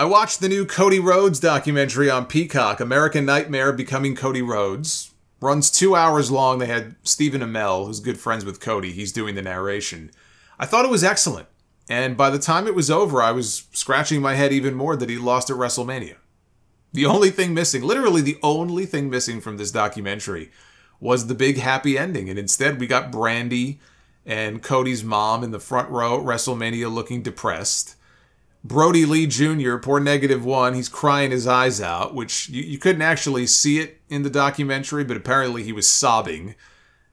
I watched the new Cody Rhodes documentary on Peacock, American Nightmare Becoming Cody Rhodes. Runs 2 hours long. They had Stephen Amell, who's good friends with Cody. He's doing the narration. I thought it was excellent. And by the time it was over, I was scratching my head even more that he lost at WrestleMania. The only thing missing, literally the only thing missing from this documentary was the big happy ending. And instead we got Brandy and Cody's mom in the front row at WrestleMania looking depressed. Brody Lee Jr., poor -1, he's crying his eyes out, which you couldn't actually see it in the documentary, but apparently he was sobbing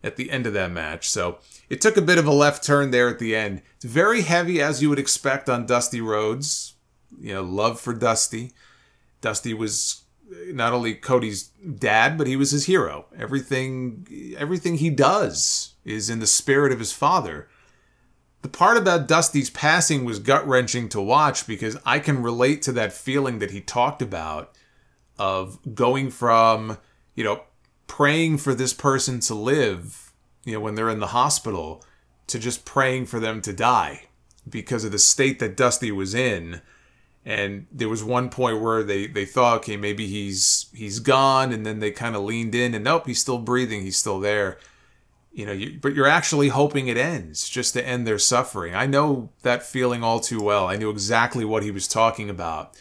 at the end of that match. So it took a bit of a left turn there at the end. It's very heavy, as you would expect, on Dusty Rhodes. You know, love for Dusty. Dusty was not only Cody's dad, but he was his hero. Everything he does is in the spirit of his father. The part about Dusty's passing was gut-wrenching to watch because I can relate to that feeling that he talked about of going from, you know, praying for this person to live, you know, when they're in the hospital, to just praying for them to die because of the state that Dusty was in. And there was one point where they thought, okay, maybe he's gone, and then they kind of leaned in, and nope, he's still breathing, he's still there. You know, but you're actually hoping it ends, just to end their suffering. I know that feeling all too well. I knew exactly what he was talking about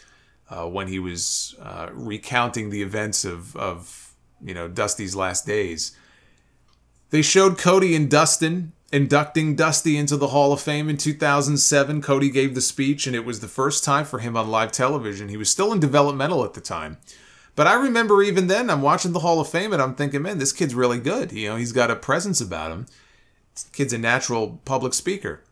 when he was recounting the events of you know, Dusty's last days. They showed Cody and Dustin inducting Dusty into the Hall of Fame in 2007. Cody gave the speech, and it was the first time for him on live television. He was still in developmental at the time. But I remember even then, I'm watching the Hall of Fame and I'm thinking, man, this kid's really good. You know, he's got a presence about him. This kid's a natural public speaker.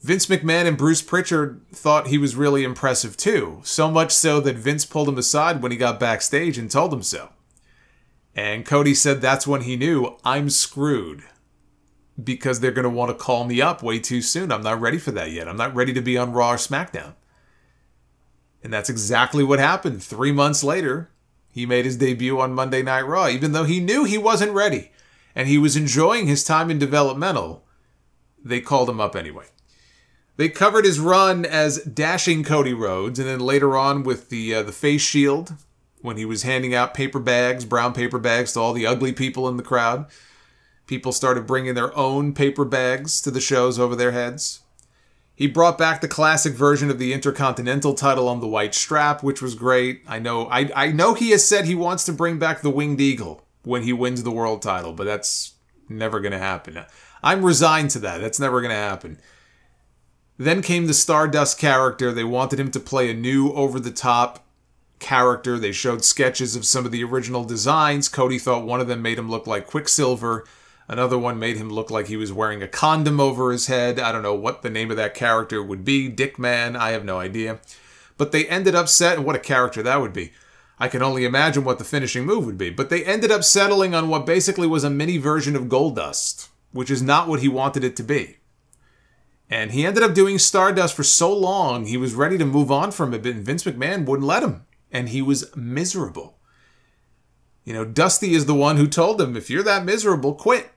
Vince McMahon and Bruce Pritchard thought he was really impressive too. So much so that Vince pulled him aside when he got backstage and told him so. And Cody said that's when he knew, I'm screwed. Because they're going to want to call me up way too soon. I'm not ready for that yet. I'm not ready to be on Raw or SmackDown. And that's exactly what happened. 3 months later, he made his debut on Monday Night Raw, even though he knew he wasn't ready. And he was enjoying his time in developmental. They called him up anyway. They covered his run as Dashing Cody Rhodes, and then later on with the face shield, when he was handing out paper bags, brown paper bags, to all the ugly people in the crowd. People started bringing their own paper bags to the shows over their heads. He brought back the classic version of the Intercontinental title on the white strap, which was great. I know he has said he wants to bring back the Winged Eagle when he wins the world title, but that's never going to happen. I'm resigned to that. That's never going to happen. Then came the Stardust character. They wanted him to play a new over-the-top character. They showed sketches of some of the original designs. Cody thought one of them made him look like Quicksilver. Another one made him look like he was wearing a condom over his head. I don't know what the name of that character would be. Dick Man, I have no idea. But they ended up and what a character that would be. I can only imagine what the finishing move would be. But they ended up settling on what basically was a mini version of Goldust, which is not what he wanted it to be. And he ended up doing Stardust for so long, he was ready to move on from it, and Vince McMahon wouldn't let him. And he was miserable. You know, Dusty is the one who told him, if you're that miserable, quit.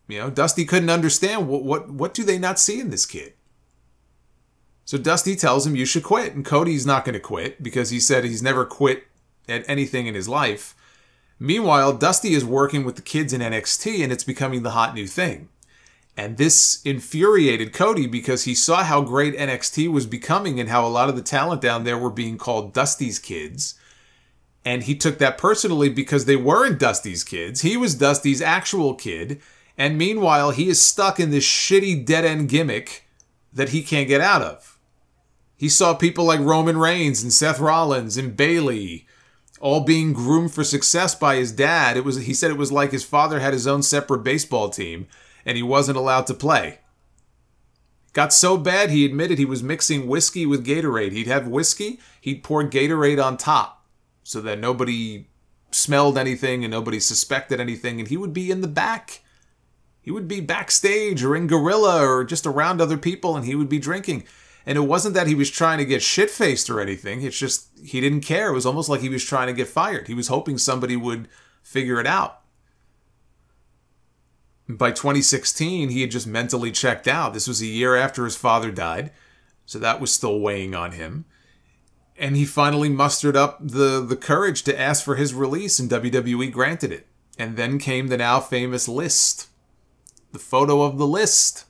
You know, Dusty couldn't understand what do they not see in this kid. So Dusty tells him you should quit, and Cody's not going to quit because he said he's never quit at anything in his life. Meanwhile, Dusty is working with the kids in NXT, and it's becoming the hot new thing. And this infuriated Cody because he saw how great NXT was becoming and how a lot of the talent down there were being called Dusty's kids. And he took that personally because they weren't Dusty's kids. He was Dusty's actual kid. And meanwhile, he is stuck in this shitty dead-end gimmick that he can't get out of. He saw people like Roman Reigns and Seth Rollins and Bayley all being groomed for success by his dad. He said it was like his father had his own separate baseball team and he wasn't allowed to play. Got so bad he admitted he was mixing whiskey with Gatorade. He'd have whiskey, he'd pour Gatorade on top so that nobody smelled anything and nobody suspected anything, and he would be in the back. He would be backstage or in Gorilla or just around other people, and he would be drinking. And it wasn't that he was trying to get shit-faced or anything. It's just he didn't care. It was almost like he was trying to get fired. He was hoping somebody would figure it out. By 2016, he had just mentally checked out. This was a year after his father died. So that was still weighing on him. And he finally mustered up the courage to ask for his release, and WWE granted it. And then came the now famous list. The photo of the list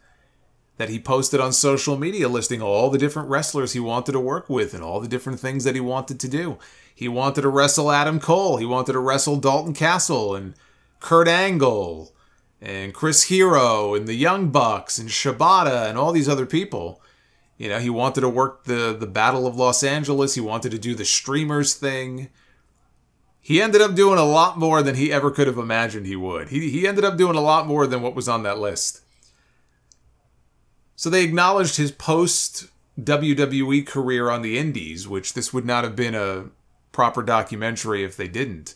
that he posted on social media listing all the different wrestlers he wanted to work with and all the different things that he wanted to do. He wanted to wrestle Adam Cole. He wanted to wrestle Dalton Castle and Kurt Angle and Chris Hero and the Young Bucks and Shibata and all these other people. You know, he wanted to work the Battle of Los Angeles. He wanted to do the streamers thing. He ended up doing a lot more than he ever could have imagined he would. He ended up doing a lot more than what was on that list. So they acknowledged his post-WWE career on the Indies, which this would not have been a proper documentary if they didn't.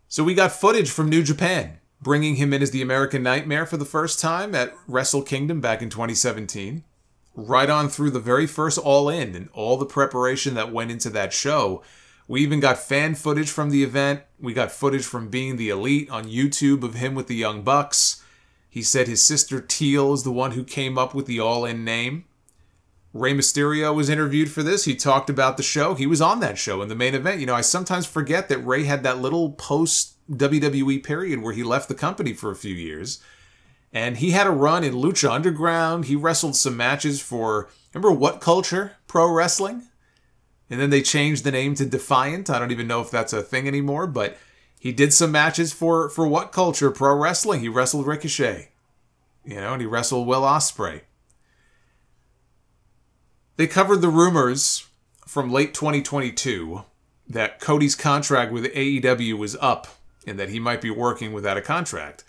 So we got footage from New Japan, bringing him in as the American Nightmare for the first time at Wrestle Kingdom back in 2017. Right on through the very first All In and all the preparation that went into that show. We even got fan footage from the event. We got footage from Being the Elite on YouTube of him with the Young Bucks. He said his sister Teal is the one who came up with the All In name. Rey Mysterio was interviewed for this. He talked about the show. He was on that show in the main event. You know, I sometimes forget that Rey had that little post-WWE period where he left the company for a few years. And he had a run in Lucha Underground. He wrestled some matches for, remember What Culture Pro Wrestling? And then they changed the name to Defiant. I don't even know if that's a thing anymore, but he did some matches for What Culture Pro Wrestling. He wrestled Ricochet, you know, and he wrestled Will Ospreay. They covered the rumors from late 2022 that Cody's contract with AEW was up and that he might be working without a contract.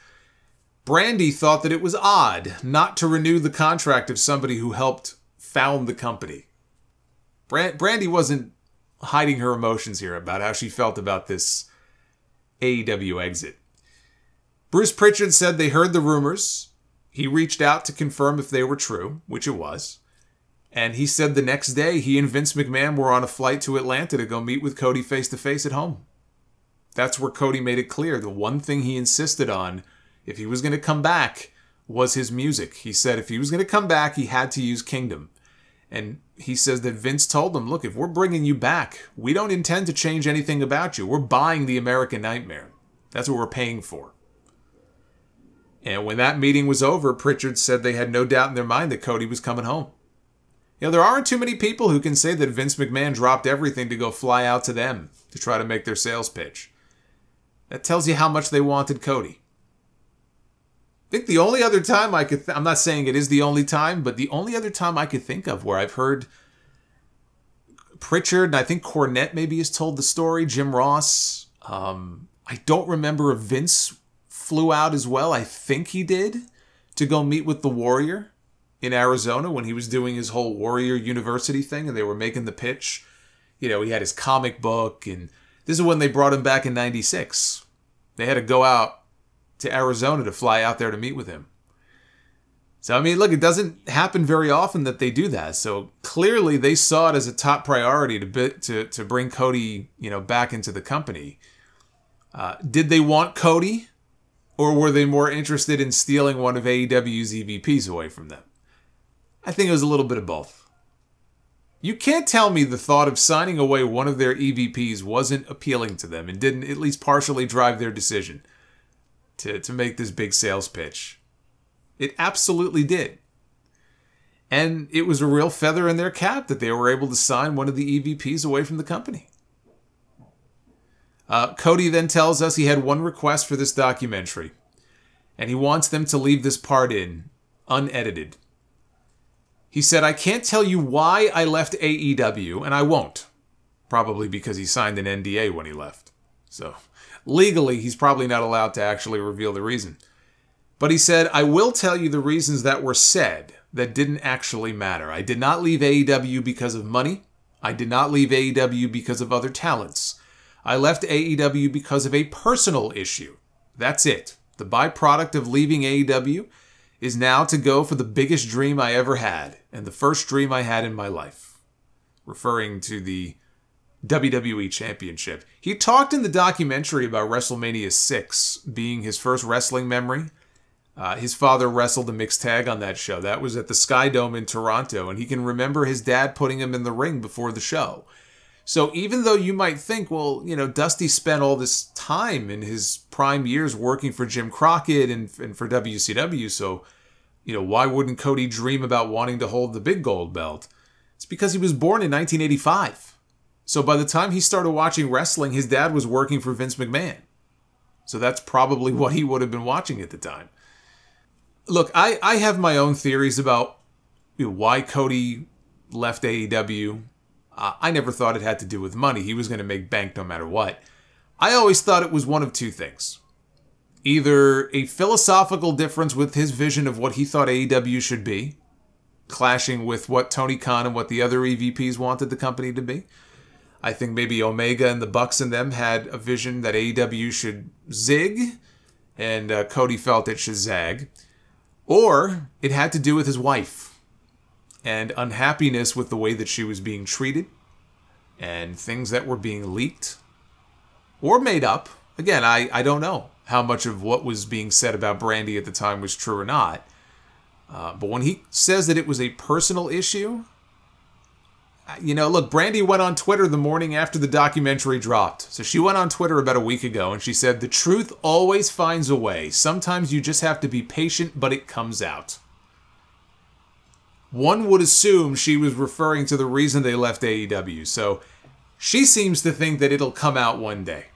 Brandy thought that it was odd not to renew the contract of somebody who helped found the company. Brandy wasn't hiding her emotions here about how she felt about this AEW exit. Bruce Pritchard said they heard the rumors. He reached out to confirm if they were true, which it was. And he said the next day he and Vince McMahon were on a flight to Atlanta to go meet with Cody face-to-face at home. That's where Cody made it clear the one thing he insisted on, if he was going to come back, was his music. He said if he was going to come back, he had to use Kingdom. And he says that Vince told him, look, if we're bringing you back, we don't intend to change anything about you. We're buying the American Nightmare. That's what we're paying for. And when that meeting was over, Pritchard said they had no doubt in their mind that Cody was coming home. You know, there aren't too many people who can say that Vince McMahon dropped everything to go fly out to them to try to make their sales pitch. That tells you how much they wanted Cody. I think the only other time I could... I'm not saying it is the only time, but the only other time I could think of where I've heard Pritchard, and I think Cornette maybe has told the story, Jim Ross. I don't remember if Vince flew out as well. I think he did, to go meet with the Warrior in Arizona when he was doing his whole Warrior University thing, and they were making the pitch. You know, he had his comic book, and this is when they brought him back in '96. They had to go out to Arizona to fly out there to meet with him. So, I mean, look, it doesn't happen very often that they do that. So, clearly, they saw it as a top priority to bring Cody, you know, back into the company. Did they want Cody? Or were they more interested in stealing one of AEW's EVPs away from them? I think it was a little bit of both. You can't tell me the thought of signing away one of their EVPs wasn't appealing to them and didn't at least partially drive their decision to make this big sales pitch. It absolutely did. And it was a real feather in their cap that they were able to sign one of the EVPs away from the company. Cody then tells us he had one request for this documentary, and he wants them to leave this part in, unedited. He said, I can't tell you why I left AEW, and I won't. Probably because he signed an NDA when he left. So, legally, he's probably not allowed to actually reveal the reason. But he said, I will tell you the reasons that were said that didn't actually matter. I did not leave AEW because of money. I did not leave AEW because of other talents. I left AEW because of a personal issue. That's it. The byproduct of leaving AEW is now to go for the biggest dream I ever had, and the first dream I had in my life. Referring to the WWE Championship. He talked in the documentary about WrestleMania 6 being his first wrestling memory. His father wrestled a mixed tag on that show. That was at the Sky Dome in Toronto, and he can remember his dad putting him in the ring before the show. So even though you might think, well, Dusty spent all this time in his prime years working for Jim Crockett and for WCW, so, why wouldn't Cody dream about wanting to hold the big gold belt? It's because he was born in 1985. So by the time he started watching wrestling, his dad was working for Vince McMahon. So that's probably what he would have been watching at the time. Look, I have my own theories about why Cody left AEW. I never thought it had to do with money. He was going to make bank no matter what. I always thought it was one of two things. Either a philosophical difference with his vision of what he thought AEW should be, clashing with what Tony Khan and what the other EVPs wanted the company to be. I think maybe Omega and the Bucks and them had a vision that AEW should zig, and Cody felt it should zag. Or it had to do with his wife and unhappiness with the way that she was being treated and things that were being leaked or made up. Again, I don't know how much of what was being said about Brandi at the time was true or not. But when he says that it was a personal issue, look, Brandi went on Twitter the morning after the documentary dropped. So she went on Twitter about a week ago and she said, "The truth always finds a way. Sometimes you just have to be patient, but it comes out." One would assume she was referring to the reason they left AEW. So she seems to think that it'll come out one day.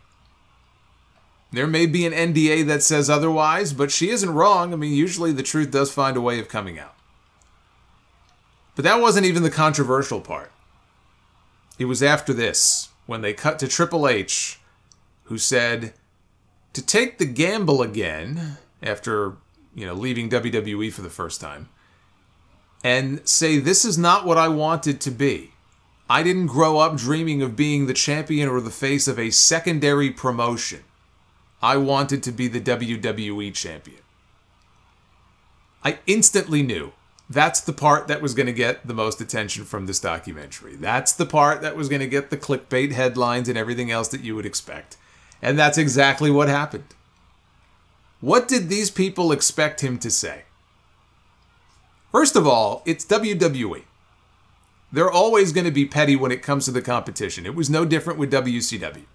There may be an NDA that says otherwise, but she isn't wrong. I mean, usually the truth does find a way of coming out. But that wasn't even the controversial part. It was after this, when they cut to Triple H, who said, to take the gamble again, after, leaving WWE for the first time, and say, this is not what I wanted to be. I didn't grow up dreaming of being the champion or the face of a secondary promotion. I wanted to be the WWE champion. I instantly knew that's the part that was going to get the most attention from this documentary. That's the part that was going to get the clickbait headlines and everything else that you would expect. And that's exactly what happened. What did these people expect him to say? First of all, it's WWE. They're always going to be petty when it comes to the competition. It was no different with WCW.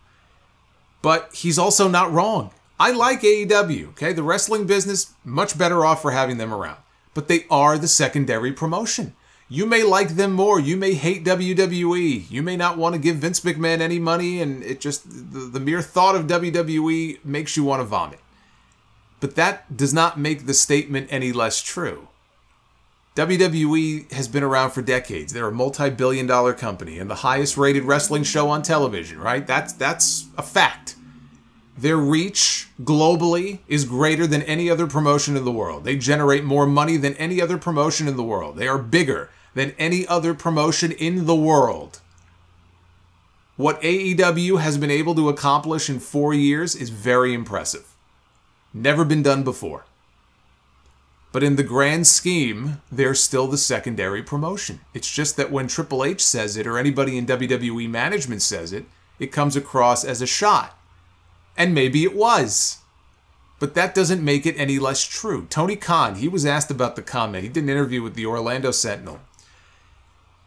But he's also not wrong. I like AEW, okay? The wrestling business, much better off for having them around. But they are the secondary promotion. You may like them more. You may hate WWE. You may not want to give Vince McMahon any money, and it just, the mere thought of WWE makes you want to vomit. But that does not make the statement any less true. WWE has been around for decades. They're a multi-billion-dollar company and the highest-rated wrestling show on television, right? That's a fact. Their reach globally is greater than any other promotion in the world. They generate more money than any other promotion in the world. They are bigger than any other promotion in the world. What AEW has been able to accomplish in 4 years is very impressive. Never been done before. But in the grand scheme, they're still the secondary promotion. It's just that when Triple H says it or anybody in WWE management says it, it comes across as a shot. And maybe it was. But that doesn't make it any less true. Tony Khan, he was asked about the comment. He did an interview with the Orlando Sentinel.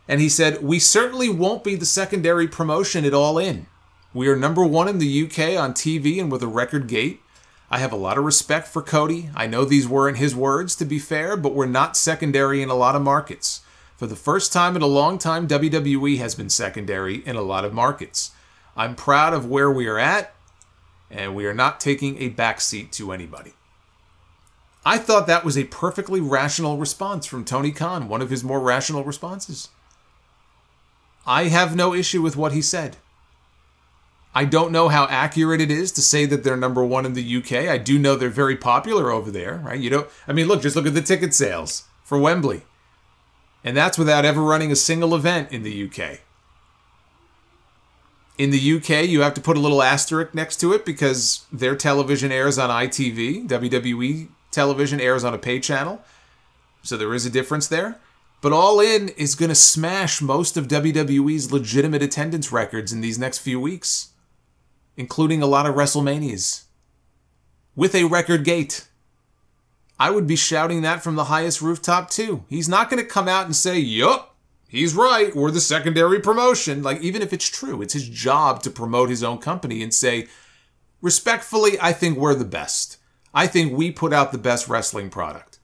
And he said, "We certainly won't be the secondary promotion at All In. We are number one in the UK on TV and with a record gate. I have a lot of respect for Cody. I know these weren't his words, to be fair, but we're not secondary in a lot of markets. For the first time in a long time, WWE has been secondary in a lot of markets. I'm proud of where we are at, and we are not taking a backseat to anybody." I thought that was a perfectly rational response from Tony Khan, one of his more rational responses. I have no issue with what he said. I don't know how accurate it is to say that they're number one in the UK. I do know they're very popular over there, right? Just look at the ticket sales for Wembley. And that's without ever running a single event in the UK. In the UK, you have to put a little asterisk next to it because their television airs on ITV. WWE television airs on a pay channel. So there is a difference there. But All In is going to smash most of WWE's legitimate attendance records in these next few weeks, including a lot of WrestleManias, with a record gate. I would be shouting that from the highest rooftop too. He's not going to come out and say, yup, he's right, we're the secondary promotion. Like, even if it's true, it's his job to promote his own company and say, respectfully, I think we're the best. I think we put out the best wrestling product.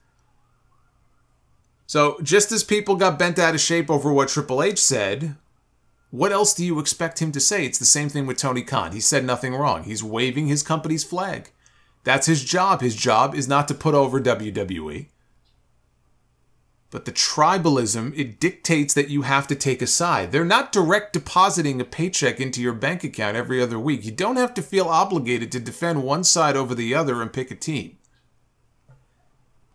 So, just as people got bent out of shape over what Triple H said, what else do you expect him to say? It's the same thing with Tony Khan. He said nothing wrong. He's waving his company's flag. That's his job. His job is not to put over WWE. But the tribalism, it dictates that you have to take a side. They're not direct depositing a paycheck into your bank account every other week. You don't have to feel obligated to defend one side over the other and pick a team.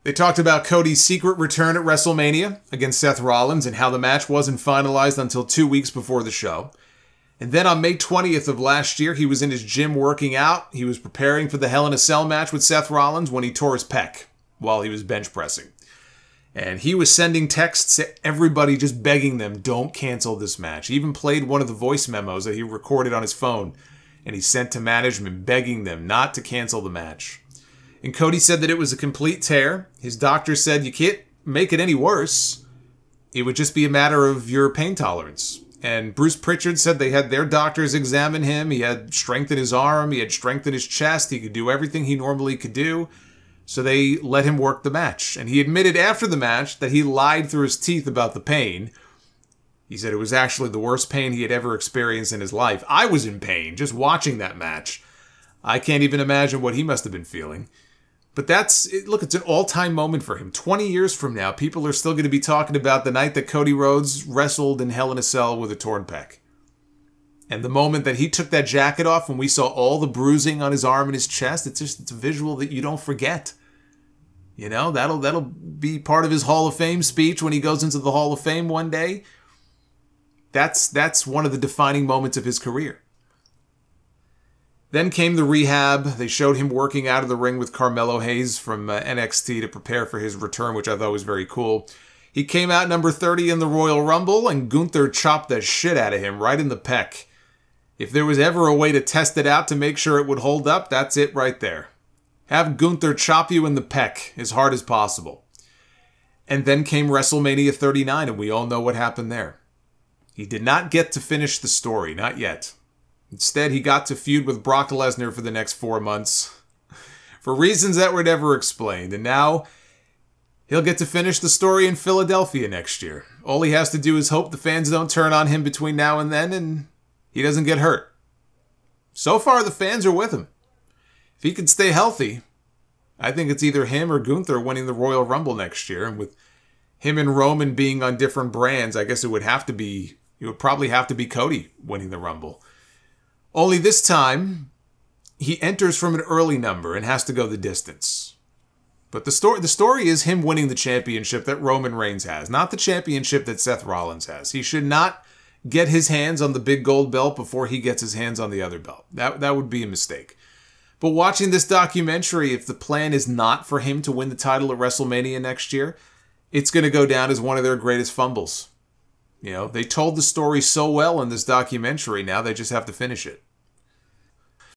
They talked about Cody's secret return at WrestleMania against Seth Rollins and how the match wasn't finalized until 2 weeks before the show. And then on May 20th of last year, he was in his gym working out. He was preparing for the Hell in a Cell match with Seth Rollins when he tore his pec while he was bench pressing. And he was sending texts to everybody just begging them, don't cancel this match. He even played one of the voice memos that he recorded on his phone. And he sent to management begging them not to cancel the match. And Cody said that it was a complete tear. His doctor said you can't make it any worse. It would just be a matter of your pain tolerance. And Bruce Pritchard said they had their doctors examine him. He had strength in his arm. He had strength in his chest. He could do everything he normally could do. So they let him work the match. And he admitted after the match that he lied through his teeth about the pain. He said it was actually the worst pain he had ever experienced in his life. I was in pain just watching that match. I can't even imagine what he must have been feeling. But look, it's an all-time moment for him. 20 years from now, people are still going to be talking about the night that Cody Rhodes wrestled in Hell in a Cell with a torn pec. And the moment that he took that jacket off when we saw all the bruising on his arm and his chest, it's a visual that you don't forget. You know, that'll be part of his Hall of Fame speech when he goes into the Hall of Fame one day. That's one of the defining moments of his career. Then came the rehab. They showed him working out of the ring with Carmelo Hayes from NXT to prepare for his return, which I thought was very cool. He came out number 30 in the Royal Rumble, and Gunther chopped the shit out of him right in the pec. If there was ever a way to test it out to make sure it would hold up, that's it right there. Have Gunther chop you in the pec as hard as possible. And then came WrestleMania 39, and we all know what happened there. He did not get to finish the story, not yet. Instead, he got to feud with Brock Lesnar for the next 4 months, for reasons that were never explained. And now, he'll get to finish the story in Philadelphia next year. All he has to do is hope the fans don't turn on him between now and then, and he doesn't get hurt. So far, the fans are with him. If he can stay healthy, I think it's either him or Gunther winning the Royal Rumble next year. And with him and Roman being on different brands, I guess it would probably have to be Cody winning the Rumble. Only this time, he enters from an early number and has to go the distance. But the story is him winning the championship that Roman Reigns has, not the championship that Seth Rollins has. He should not get his hands on the big gold belt before he gets his hands on the other belt. That would be a mistake. But watching this documentary, if the plan is not for him to win the title at WrestleMania next year, it's going to go down as one of their greatest fumbles. You know, they told the story so well in this documentary, now they just have to finish it.